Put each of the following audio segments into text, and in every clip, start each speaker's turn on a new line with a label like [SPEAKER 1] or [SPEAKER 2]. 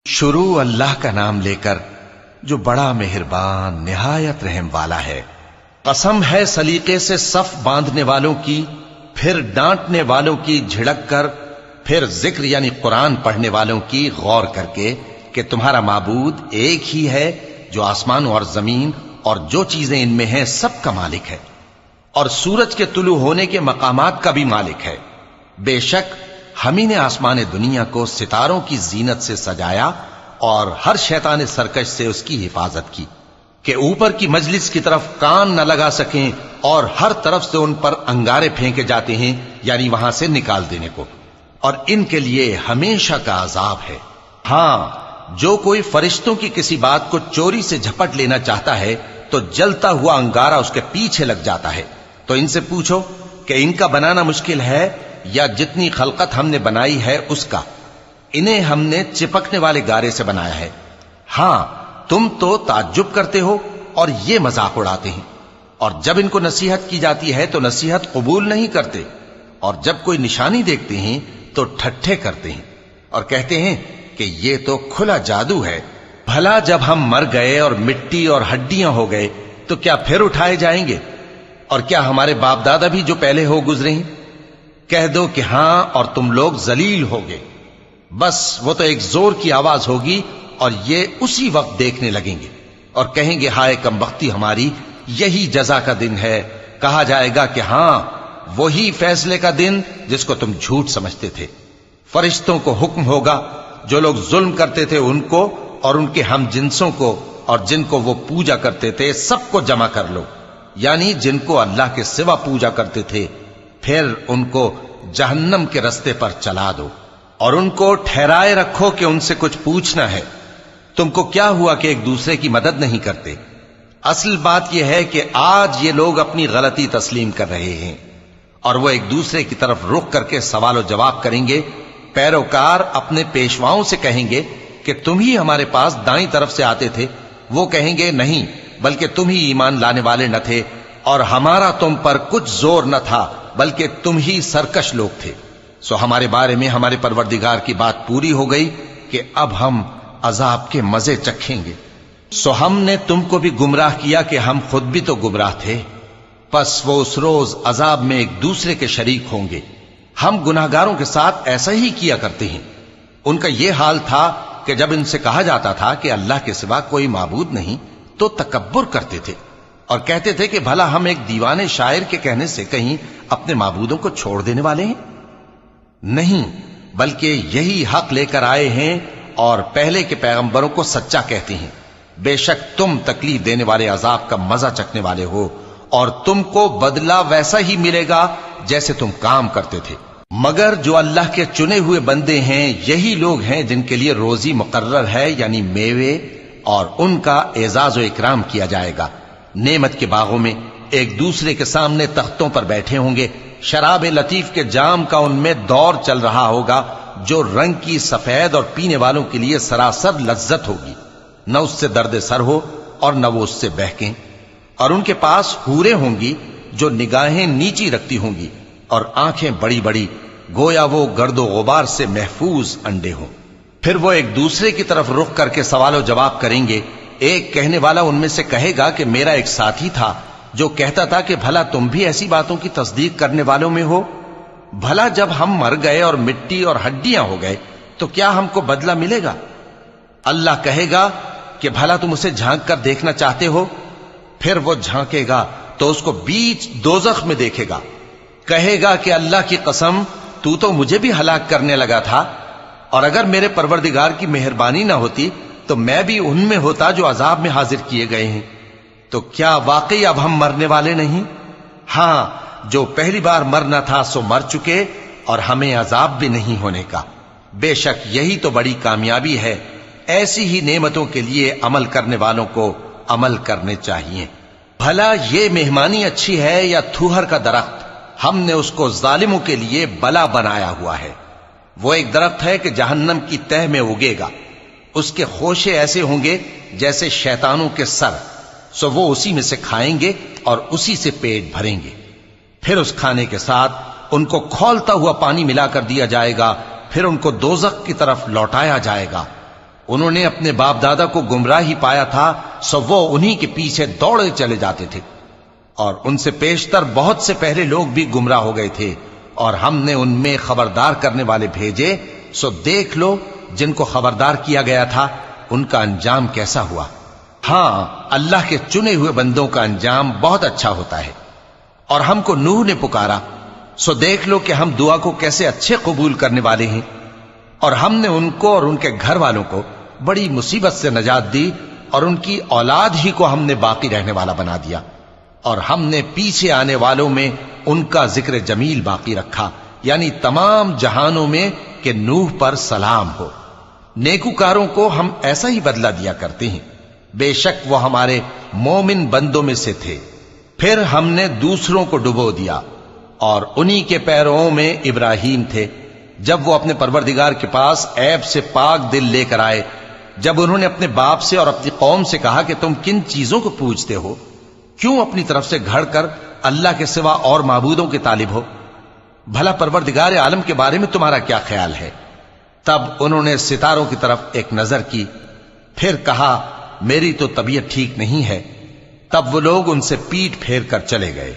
[SPEAKER 1] شروع اللہ کا نام لے کر جو بڑا مہربان نہایت رحم والا ہے۔ قسم ہے سلیقے سے صف باندھنے والوں کی، پھر ڈانٹنے والوں کی جھڑک کر، پھر ذکر یعنی قرآن پڑھنے والوں کی غور کر کے کہ تمہارا معبود ایک ہی ہے جو آسمان اور زمین اور جو چیزیں ان میں ہیں سب کا مالک ہے، اور سورج کے طلوع ہونے کے مقامات کا بھی مالک ہے۔ بے شک ہم ہی نے آسمان دنیا کو ستاروں کی زینت سے سجایا اور ہر شیطان سرکش سے اس کی حفاظت کی کہ اوپر کی مجلس کی طرف کان نہ لگا سکیں، اور ہر طرف سے ان پر انگارے پھینکے جاتے ہیں یعنی وہاں سے نکال دینے کو، اور ان کے لیے ہمیشہ کا عذاب ہے۔ ہاں، جو کوئی فرشتوں کی کسی بات کو چوری سے جھپٹ لینا چاہتا ہے تو جلتا ہوا انگارہ اس کے پیچھے لگ جاتا ہے۔ تو ان سے پوچھو کہ ان کا بنانا مشکل ہے یا جتنی خلقت ہم نے بنائی ہے اس کا؟ انہیں ہم نے چپکنے والے گارے سے بنایا ہے۔ ہاں، تم تو تعجب کرتے ہو اور یہ مذاق اڑاتے ہیں، اور جب ان کو نصیحت کی جاتی ہے تو نصیحت قبول نہیں کرتے، اور جب کوئی نشانی دیکھتے ہیں تو ٹھٹھے کرتے ہیں اور کہتے ہیں کہ یہ تو کھلا جادو ہے۔ بھلا جب ہم مر گئے اور مٹی اور ہڈیاں ہو گئے تو کیا پھر اٹھائے جائیں گے؟ اور کیا ہمارے باپ دادا بھی جو پہلے ہو گزرے ہیں؟ کہہ دو کہ ہاں، اور تم لوگ ذلیل ہوگے۔ بس وہ تو ایک زور کی آواز ہوگی اور یہ اسی وقت دیکھنے لگیں گے اور کہیں گے ہائے کمبختی ہماری، یہی جزا کا دن ہے۔ کہا جائے گا کہ ہاں، وہی فیصلے کا دن جس کو تم جھوٹ سمجھتے تھے۔ فرشتوں کو حکم ہوگا جو لوگ ظلم کرتے تھے ان کو اور ان کے ہم جنسوں کو اور جن کو وہ پوجا کرتے تھے سب کو جمع کر لو، یعنی جن کو اللہ کے سوا پوجا کرتے تھے، پھر ان کو جہنم کے رستے پر چلا دو اور ان کو ٹھہرائے رکھو کہ ان سے کچھ پوچھنا ہے۔ تم کو کیا ہوا کہ ایک دوسرے کی مدد نہیں کرتے؟ اصل بات یہ ہے کہ آج یہ لوگ اپنی غلطی تسلیم کر رہے ہیں اور وہ ایک دوسرے کی طرف رخ کر کے سوال و جواب کریں گے۔ پیروکار اپنے پیشواؤں سے کہیں گے کہ تم ہی ہمارے پاس دائیں طرف سے آتے تھے۔ وہ کہیں گے نہیں، بلکہ تم ہی ایمان لانے والے نہ تھے، اور ہمارا تم پر کچھ زور نہ تھا، بلکہ تم ہی سرکش لوگ تھے۔ سو ہمارے بارے میں ہمارے پروردگار کی بات پوری ہو گئی کہ اب ہم عذاب کے مزے چکھیں گے۔ سو ہم نے تم کو بھی گمراہ کیا کہ ہم خود بھی تو گمراہ تھے، پس وہ اس روز عذاب میں ایک دوسرے کے شریک ہوں گے۔ ہم گناہگاروں کے ساتھ ایسا ہی کیا کرتے ہیں۔ ان کا یہ حال تھا کہ جب ان سے کہا جاتا تھا کہ اللہ کے سوا کوئی معبود نہیں تو تکبر کرتے تھے اور کہتے تھے کہ بھلا ہم ایک دیوانے شاعر کے کہنے سے کہیں اپنے معبودوں کو چھوڑ دینے والے ہیں؟ نہیں، بلکہ یہی حق لے کر آئے ہیں اور پہلے کے پیغمبروں کو سچا کہتے ہیں۔ بے شک تم تکلیف دینے والے عذاب کا مزہ چکھنے والے ہو، اور تم کو بدلہ ویسا ہی ملے گا جیسے تم کام کرتے تھے۔ مگر جو اللہ کے چنے ہوئے بندے ہیں یہی لوگ ہیں جن کے لیے روزی مقرر ہے، یعنی میوے، اور ان کا اعزاز و اکرام کیا جائے گا۔ نعمت کے باغوں میں ایک دوسرے کے سامنے تختوں پر بیٹھے ہوں گے، شراب لطیف کے جام کا ان میں دور چل رہا ہوگا جو رنگ کی سفید اور پینے والوں کے لیے سراسر لذت ہوگی، نہ اس سے درد سر ہو اور نہ وہ اس سے بہکیں۔ اور ان کے پاس حوریں ہوں گی جو نگاہیں نیچی رکھتی ہوں گی اور آنکھیں بڑی بڑی، گویا وہ گرد و غبار سے محفوظ انڈے ہوں۔ پھر وہ ایک دوسرے کی طرف رخ کر کے سوال و جواب کریں گے۔ ایک کہنے والا ان میں سے کہے گا کہ میرا ایک ساتھی تھا جو کہتا تھا کہ بھلا تم بھی ایسی باتوں کی تصدیق کرنے والوں میں ہو؟ بھلا جب ہم مر گئے اور مٹی اور ہڈیاں ہو گئے تو کیا ہم کو بدلہ ملے گا؟ اللہ کہے گا کہ بھلا تم اسے جھانک کر دیکھنا چاہتے ہو؟ پھر وہ جھانکے گا تو اس کو بیچ دوزخ میں دیکھے گا، کہے گا کہ اللہ کی قسم تو مجھے بھی ہلاک کرنے لگا تھا، اور اگر میرے پروردگار کی مہربانی نہ ہوتی تو میں بھی ان میں ہوتا جو عذاب میں حاضر کیے گئے ہیں۔ تو کیا واقعی اب ہم مرنے والے نہیں؟ ہاں، جو پہلی بار مرنا تھا سو مر چکے اور ہمیں عذاب بھی نہیں ہونے کا۔ بے شک یہی تو بڑی کامیابی ہے۔ ایسی ہی نعمتوں کے لیے عمل کرنے والوں کو عمل کرنے چاہیے۔ بھلا یہ مہمانی اچھی ہے یا تھوہر کا درخت؟ ہم نے اس کو ظالموں کے لیے بلا بنایا ہوا ہے۔ وہ ایک درخت ہے کہ جہنم کی تہ میں اگے گا، اس کے خوشے ایسے ہوں گے جیسے شیطانوں کے سر، سو وہ اسی میں سے کھائیں گے اور اسی سے پیٹ بھریں گے۔ پھر اس کھانے کے ساتھ ان کو کھولتا ہوا پانی ملا کر دیا جائے گا، پھر ان کو دوزخ کی طرف لوٹایا جائے گا۔ انہوں نے اپنے باپ دادا کو گمراہ ہی پایا تھا، سو وہ انہی کے پیچھے دوڑے چلے جاتے تھے، اور ان سے پیشتر بہت سے پہلے لوگ بھی گمراہ ہو گئے تھے، اور ہم نے ان میں خبردار کرنے والے بھیجے، سو دیکھ لو جن کو خبردار کیا گیا تھا ان کا انجام کیسا ہوا۔ ہاں، اللہ کے چنے ہوئے بندوں کا انجام بہت اچھا ہوتا ہے۔ اور ہم کو نوح نے پکارا، سو دیکھ لو کہ ہم دعا کو کیسے اچھے قبول کرنے والے ہیں، اور ہم نے ان کو اور ان کے گھر والوں کو بڑی مصیبت سے نجات دی، اور ان کی اولاد ہی کو ہم نے باقی رہنے والا بنا دیا، اور ہم نے پیچھے آنے والوں میں ان کا ذکر جمیل باقی رکھا، یعنی تمام جہانوں میں کہ نوح پر سلام ہو۔ نیکوکاروں کو ہم ایسا ہی بدلہ دیا کرتے ہیں، بے شک وہ ہمارے مومن بندوں میں سے تھے۔ پھر ہم نے دوسروں کو ڈبو دیا، اور انہی کے پیرووں میں ابراہیم تھے، جب وہ اپنے پروردگار کے پاس عیب سے پاک دل لے کر آئے، جب انہوں نے اپنے باپ سے اور اپنی قوم سے کہا کہ تم کن چیزوں کو پوجتے ہو، کیوں اپنی طرف سے گھڑ کر اللہ کے سوا اور معبودوں کے طالب ہو؟ بھلا پروردگار عالم کے بارے میں تمہارا کیا خیال ہے؟ تب انہوں نے ستاروں کی طرف ایک نظر کی، پھر کہا میری تو طبیعت ٹھیک نہیں ہے۔ تب وہ لوگ ان سے پیٹ پھیر کر چلے گئے۔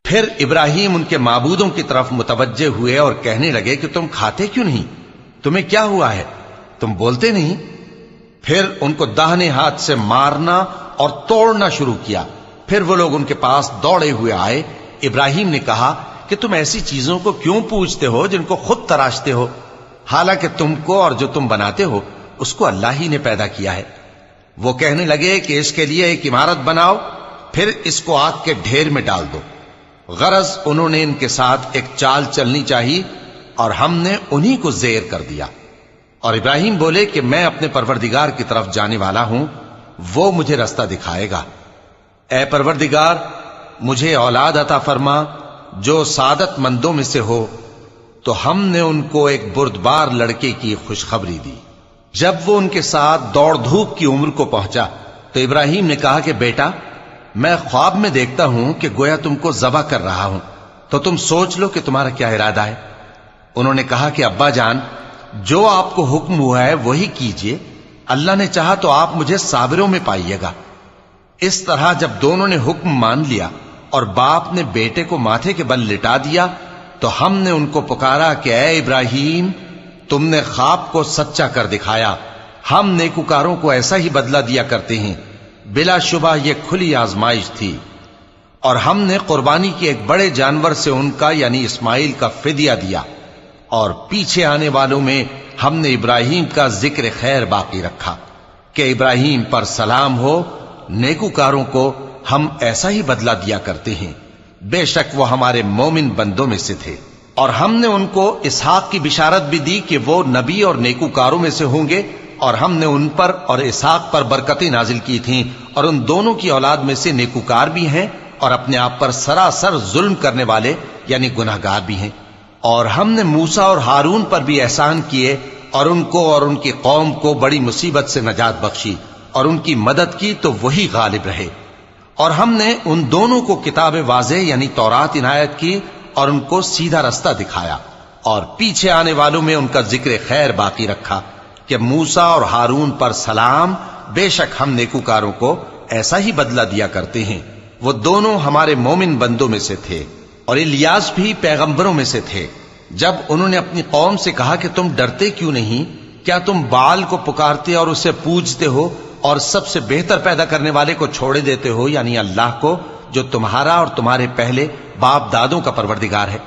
[SPEAKER 1] پھر ابراہیم ان کے معبودوں کی طرف متوجہ ہوئے اور کہنے لگے کہ تم کھاتے کیوں نہیں؟ تمہیں کیا ہوا ہے؟ تم بولتے نہیں؟ پھر ان کو داہنے ہاتھ سے مارنا اور توڑنا شروع کیا۔ پھر وہ لوگ ان کے پاس دوڑے ہوئے آئے۔ ابراہیم نے کہا کہ تم ایسی چیزوں کو کیوں پوجتے ہو جن کو خود تراشتے ہو، حالانکہ تم کو اور جو تم بناتے ہو اس کو اللہ ہی نے پیدا کیا ہے۔ وہ کہنے لگے کہ اس کے لیے ایک عمارت بناؤ، پھر اس کو آگ کے ڈھیر میں ڈال دو۔ غرض انہوں نے ان کے ساتھ ایک چال چلنی چاہی، اور ہم نے انہی کو زیر کر دیا۔ اور ابراہیم بولے کہ میں اپنے پروردگار کی طرف جانے والا ہوں، وہ مجھے رستہ دکھائے گا۔ اے پروردگار، مجھے اولاد عطا فرما جو سعادت مندوں میں سے ہو۔ تو ہم نے ان کو ایک بردبار لڑکے کی خوشخبری دی۔ جب وہ ان کے ساتھ دوڑ دھوپ کی عمر کو پہنچا تو ابراہیم نے کہا کہ بیٹا، میں خواب میں دیکھتا ہوں کہ گویا تم کو ذبح کر رہا ہوں، تو تم سوچ لو کہ تمہارا کیا ارادہ ہے۔ انہوں نے کہا کہ ابا جان، جو آپ کو حکم ہوا ہے وہی کیجئے، اللہ نے چاہا تو آپ مجھے صابروں میں پائیے گا۔ اس طرح جب دونوں نے حکم مان لیا اور باپ نے بیٹے کو ماتھے کے بل لٹا دیا، تو ہم نے ان کو پکارا کہ اے ابراہیم، تم نے خواب کو سچا کر دکھایا، ہم نیکوکاروں کو ایسا ہی بدلہ دیا کرتے ہیں، بلا شبہ یہ کھلی آزمائش تھی۔ اور ہم نے قربانی کی ایک بڑے جانور سے ان کا یعنی اسماعیل کا فدیہ دیا، اور پیچھے آنے والوں میں ہم نے ابراہیم کا ذکر خیر باقی رکھا کہ ابراہیم پر سلام ہو۔ نیکوکاروں کو ہم ایسا ہی بدلہ دیا کرتے ہیں، بے شک وہ ہمارے مومن بندوں میں سے تھے۔ اور ہم نے ان کو اسحاق کی بشارت بھی دی کہ وہ نبی اور نیکوکاروں میں سے ہوں گے، اور ہم نے ان پر اور اسحاق پر برکتیں نازل کی تھیں، اور ان دونوں کی اولاد میں سے نیکوکار بھی ہیں اور اپنے آپ پر سراسر ظلم کرنے والے یعنی گناہگار بھی ہیں۔ اور ہم نے موسیٰ اور ہارون پر بھی احسان کیے، اور ان کو اور ان کی قوم کو بڑی مصیبت سے نجات بخشی، اور ان کی مدد کی تو وہی غالب رہے۔ اور ہم نے ان دونوں کو کتاب واضح یعنی تورات عنایت کی، اور ان کو سیدھا رستہ دکھایا، اور پیچھے آنے والوں میں ان کا ذکر خیر باقی رکھا کہ موسیٰ اور ہارون پر سلام، بے شک ہم نیکوکاروں کو ایسا ہی بدلہ دیا کرتے ہیں۔ وہ دونوں ہمارے مومن بندوں میں سے تھے۔ اور الیاس بھی پیغمبروں میں سے تھے۔ جب انہوں نے اپنی قوم سے کہا کہ تم ڈرتے کیوں نہیں؟ کیا تم بال کو پکارتے اور اسے پوجتے ہو، اور سب سے بہتر پیدا کرنے والے کو چھوڑے دیتے ہو یعنی اللہ کو، جو تمہارا اور تمہارے پہلے باپ دادوں کا پروردگار ہے؟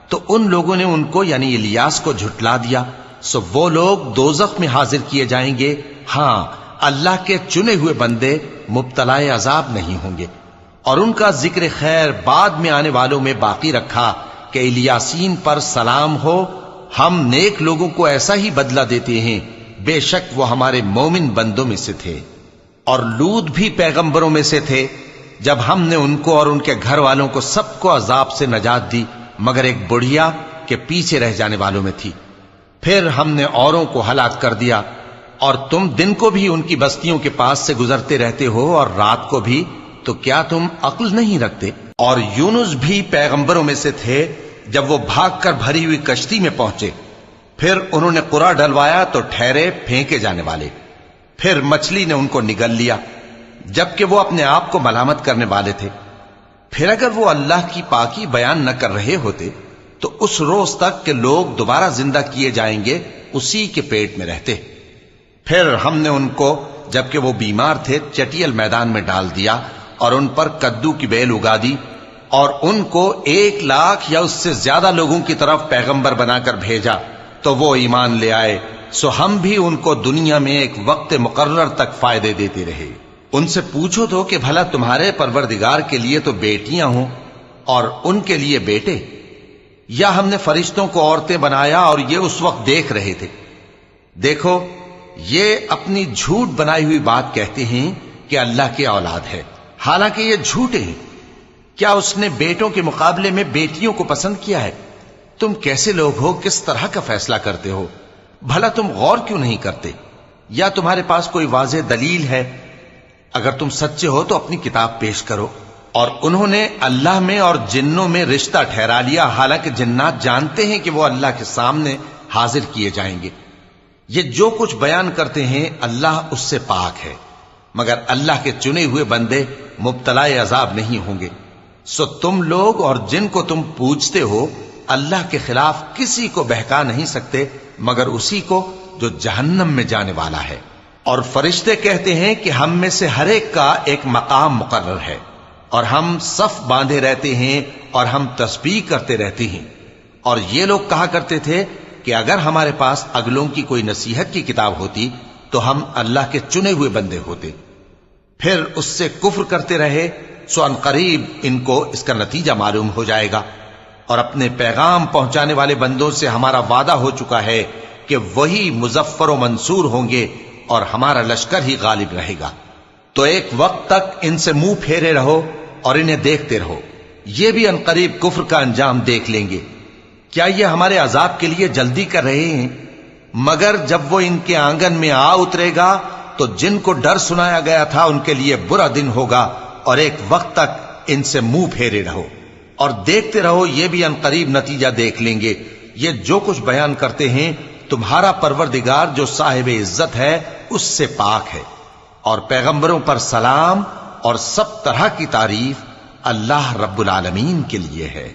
[SPEAKER 1] تو ان لوگوں نے ان کو یعنی الیاس کو جھٹلا دیا، سو وہ لوگ دوزخ میں حاضر کیے جائیں گے۔ ہاں، اللہ کے چنے ہوئے بندے مبتلا عذاب نہیں ہوں گے۔ اور ان کا ذکر خیر بعد میں آنے والوں میں باقی رکھا کہ الیاسین پر سلام ہو، ہم نیک لوگوں کو ایسا ہی بدلہ دیتے ہیں، بے شک وہ ہمارے مومن بندوں میں سے تھے۔ اور لوط بھی پیغمبروں میں سے تھے، جب ہم نے ان کو اور ان کے گھر والوں کو سب کو عذاب سے نجات دی مگر ایک بڑھیا کہ پیچھے رہ جانے والوں میں تھی۔ پھر ہم نے اوروں کو ہلاک کر دیا، اور تم دن کو بھی ان کی بستیوں کے پاس سے گزرتے رہتے ہو اور رات کو بھی، تو کیا تم عقل نہیں رکھتے؟ اور یونس بھی پیغمبروں میں سے تھے، جب وہ بھاگ کر بھری ہوئی کشتی میں پہنچے، پھر انہوں نے قرع ڈلوایا تو ٹھہرے پھینکے جانے والے۔ پھر مچھلی نے ان کو نگل لیا جبکہ وہ اپنے آپ کو ملامت کرنے والے تھے۔ پھر اگر وہ اللہ کی پاکی بیان نہ کر رہے ہوتے تو اس روز تک کہ لوگ دوبارہ زندہ کیے جائیں گے اسی کے پیٹ میں رہتے۔ پھر ہم نے ان کو جبکہ وہ بیمار تھے چٹیل میدان میں ڈال دیا اور ان پر کدو کی بیل اگا دی، اور ان کو 1,00,000 یا اس سے زیادہ لوگوں کی طرف پیغمبر بنا کر بھیجا تو وہ ایمان لے آئے، سو ہم بھی ان کو دنیا میں ایک وقت مقرر تک فائدے دیتے رہے۔ ان سے پوچھو تو کہ بھلا تمہارے پروردگار کے لیے تو بیٹیاں ہوں اور ان کے لیے بیٹے، یا ہم نے فرشتوں کو عورتیں بنایا اور یہ اس وقت دیکھ رہے تھے؟ دیکھو، یہ اپنی جھوٹ بنائی ہوئی بات کہتے ہیں کہ اللہ کی اولاد ہے، حالانکہ یہ جھوٹے ہیں۔ کیا اس نے بیٹوں کے مقابلے میں بیٹیوں کو پسند کیا ہے؟ تم کیسے لوگ ہو، کس طرح کا فیصلہ کرتے ہو؟ بھلا تم غور کیوں نہیں کرتے؟ یا تمہارے پاس کوئی واضح دلیل ہے؟ اگر تم سچے ہو تو اپنی کتاب پیش کرو۔ اور انہوں نے اللہ میں اور جنوں میں رشتہ ٹھہرا لیا، حالانکہ جنات جانتے ہیں کہ وہ اللہ کے سامنے حاضر کیے جائیں گے۔ یہ جو کچھ بیان کرتے ہیں اللہ اس سے پاک ہے، مگر اللہ کے چنے ہوئے بندے مبتلا عذاب نہیں ہوں گے۔ سو تم لوگ اور جن کو تم پوجتے ہو اللہ کے خلاف کسی کو بہکا نہیں سکتے مگر اسی کو جو جہنم میں جانے والا ہے۔ اور فرشتے کہتے ہیں کہ ہم میں سے ہر ایک کا ایک مقام مقرر ہے، اور ہم صف باندھے رہتے ہیں اور ہم تسبیح کرتے رہتے ہیں۔ اور یہ لوگ کہا کرتے تھے کہ اگر ہمارے پاس اگلوں کی کوئی نصیحت کی کتاب ہوتی تو ہم اللہ کے چنے ہوئے بندے ہوتے۔ پھر اس سے کفر کرتے رہے، سو ان قریب ان کو اس کا نتیجہ معلوم ہو جائے گا۔ اور اپنے پیغام پہنچانے والے بندوں سے ہمارا وعدہ ہو چکا ہے کہ وہی مظفر و منصور ہوں گے اور ہمارا لشکر ہی غالب رہے گا۔ تو ایک وقت تک ان سے منہ پھیرے رہو اور انہیں دیکھتے رہو، یہ بھی عنقریب کفر کا انجام دیکھ لیں گے۔ کیا یہ ہمارے عذاب کے لیے جلدی کر رہے ہیں؟ مگر جب وہ ان کے آنگن میں آ اترے گا تو جن کو ڈر سنایا گیا تھا ان کے لیے برا دن ہوگا، اور ایک وقت تک ان سے منہ پھیرے رہو اور دیکھتے رہو، یہ بھی عنقریب نتیجہ دیکھ لیں گے۔ یہ جو کچھ بیان کرتے ہیں تمہارا پروردگار جو صاحب عزت ہے اس سے پاک ہے، اور پیغمبروں پر سلام اور سب طرح کی تعریف اللہ رب العالمین کے لیے ہے۔